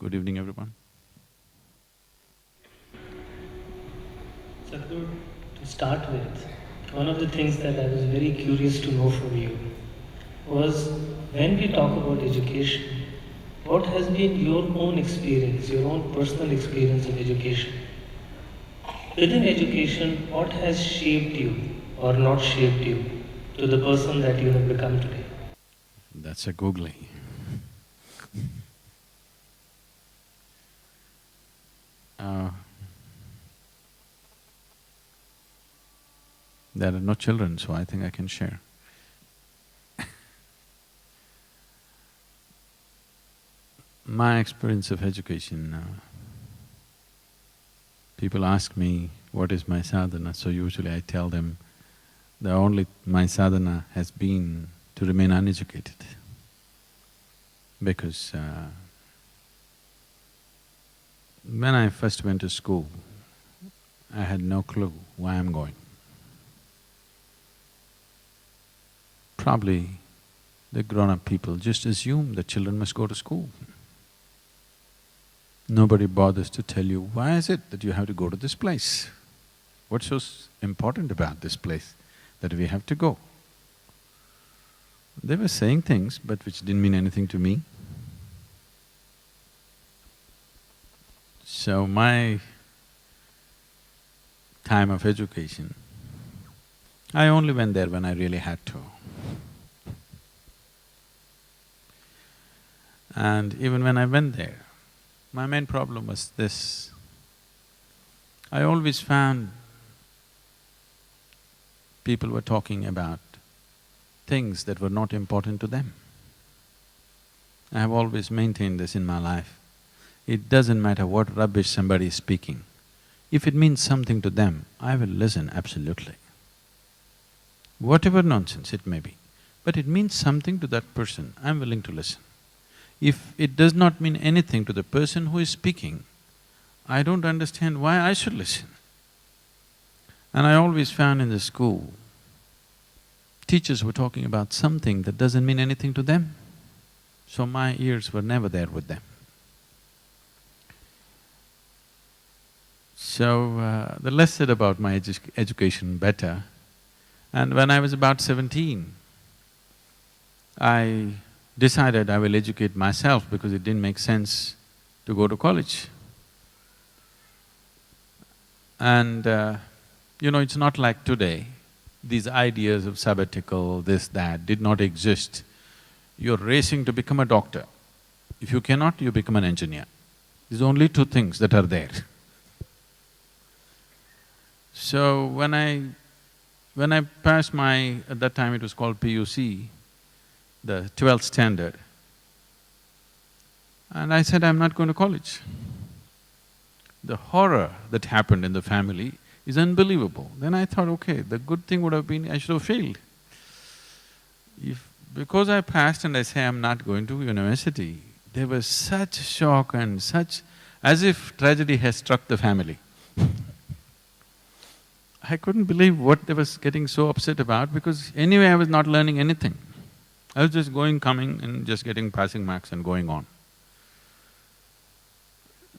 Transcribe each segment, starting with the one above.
Good evening, everyone. Sadhguru, to start with, one of the things that I was very curious to know from you was when we talk about education, what has been your own experience, your own personal experience of education? Within education, what has shaped you or not shaped you to the person that you have become today? That's a googly. Uh, there are no children, so I think I can share. My experience of education, people ask me, what is my sadhana? So usually I tell them, the only… my sadhana has been to remain uneducated. Because when I first went to school, I had no clue why I'm going. Probably the grown-up people just assume that children must go to school. Nobody bothers to tell you, why is it that you have to go to this place? What's so important about this place that we have to go? They were saying things but which didn't mean anything to me. So my time of education, I only went there when I really had to. And even when I went there, my main problem was this. I always found people were talking about things that were not important to them. I have always maintained this in my life. It doesn't matter what rubbish somebody is speaking. If it means something to them, I will listen absolutely. Whatever nonsense it may be, but it means something to that person, I'm willing to listen. If it does not mean anything to the person who is speaking, I don't understand why I should listen. And I always found in the school, teachers were talking about something that doesn't mean anything to them, so my ears were never there with them. So, the less said about my education, better. And when I was about 17, I decided I will educate myself because it didn't make sense to go to college. And it's not like today, these ideas of sabbatical, this, that, did not exist. You're racing to become a doctor. If you cannot, you become an engineer. These are only two things that are there. So when I passed my… at that time it was called PUC, the 12th standard, and I said, I'm not going to college. The horror that happened in the family is unbelievable. Then I thought, okay, the good thing would have been I should have failed. Because I passed and I say I'm not going to university, there was such shock and such… as if tragedy has struck the family. I couldn't believe what they was getting so upset about because anyway I was not learning anything. I was just going, coming and just getting passing marks and going on.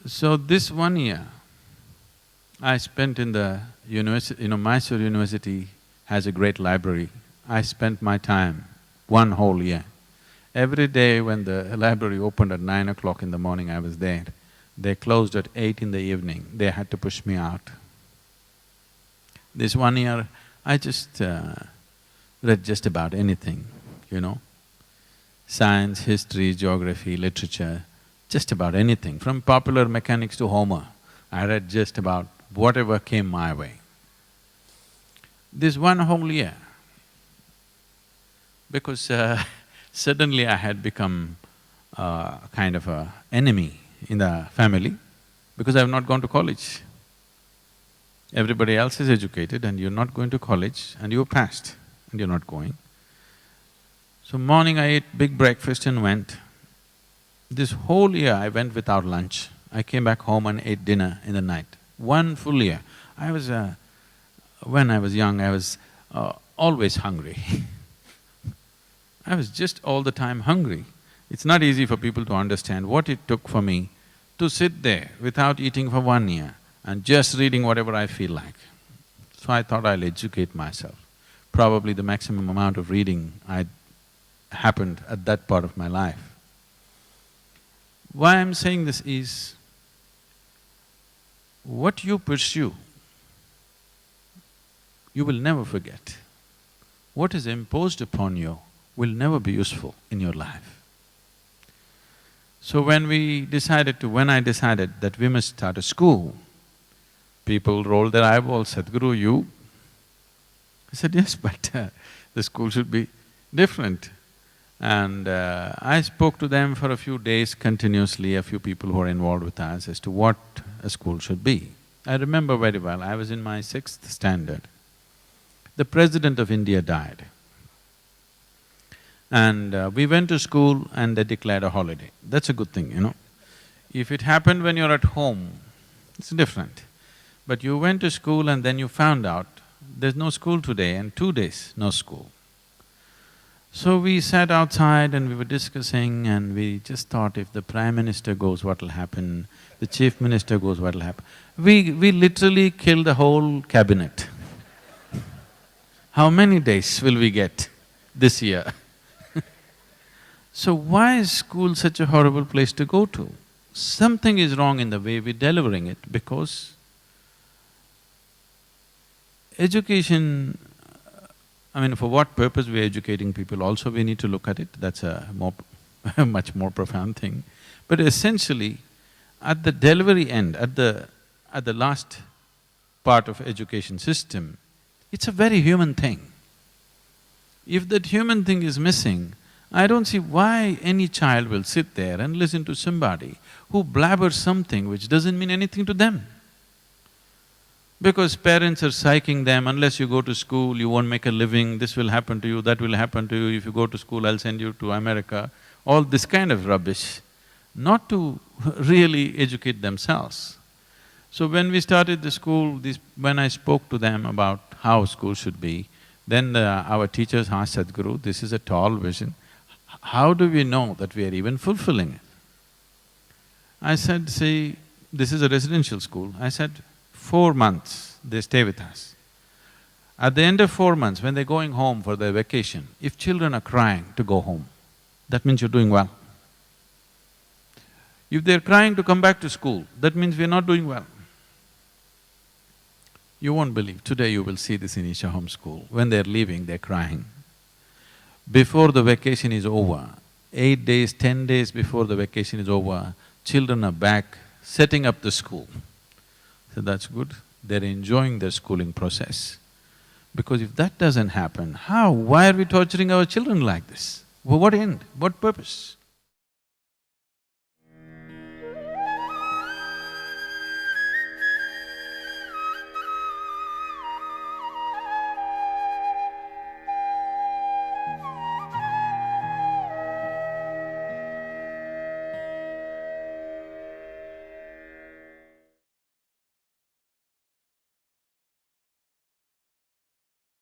So this 1 year I spent in the university… Mysore University has a great library. I spent my time 1 whole year. Every day when the library opened at 9 o'clock in the morning, I was there. They closed at 8 in the evening, they had to push me out. This 1 year, I just read just about anything, science, history, geography, literature, just about anything. From popular mechanics to Homer, I read just about whatever came my way. This 1 whole year, because suddenly I had become kind of a enemy in the family because I have not gone to college. Everybody else is educated and you're not going to college and you're passed and you're not going. So morning I ate big breakfast and went. This whole year I went without lunch. I came back home and ate dinner in the night. 1 full year. When I was young, I was always hungry. I was just all the time hungry. It's not easy for people to understand what it took for me to sit there without eating for 1 year and just reading whatever I feel like. So I thought I'll educate myself. Probably the maximum amount of reading I happened at that part of my life. Why I'm saying this is, what you pursue, you will never forget. What is imposed upon you will never be useful in your life. So when I decided that we must start a school, people rolled their eyeballs, Sadhguru, you? I said, yes, but the school should be different. And I spoke to them for a few days continuously, a few people who are involved with us, as to what a school should be. I remember very well, I was in my 6th standard. The President of India died. And we went to school and they declared a holiday. That's a good thing, you know. If it happened when you're at home, it's different. But you went to school and then you found out there's no school today, and 2 days, no school. So we sat outside and we were discussing, and we just thought, if the Prime Minister goes, what'll happen? The Chief Minister goes, what'll happen? We literally killed the whole cabinet. How many days will we get this year? So why is school such a horrible place to go to? Something is wrong in the way we're delivering it, because education, I mean, for what purpose we're educating people also we need to look at it, that's a much more profound thing. But essentially, at the delivery end, at the last part of education system, it's a very human thing. If that human thing is missing, I don't see why any child will sit there and listen to somebody who blabbers something which doesn't mean anything to them. Because parents are psyching them, unless you go to school, you won't make a living, this will happen to you, that will happen to you, if you go to school, I'll send you to America, all this kind of rubbish, not to really educate themselves. So when we started the school, when I spoke to them about how school should be, then our teachers asked Sadhguru, this is a tall vision, how do we know that we are even fulfilling it? I said, see, this is a residential school. I said, 4 months they stay with us. At the end of 4 months, when they're going home for their vacation, if children are crying to go home, that means you're doing well. If they're crying to come back to school, that means we're not doing well. You won't believe, today you will see this in Isha Home School. When they're leaving, they're crying. Before the vacation is over, 8 days, 10 days before the vacation is over, children are back setting up the school. So that's good, they're enjoying their schooling process. Because if that doesn't happen, how? Why are we torturing our children like this? For what end? What purpose?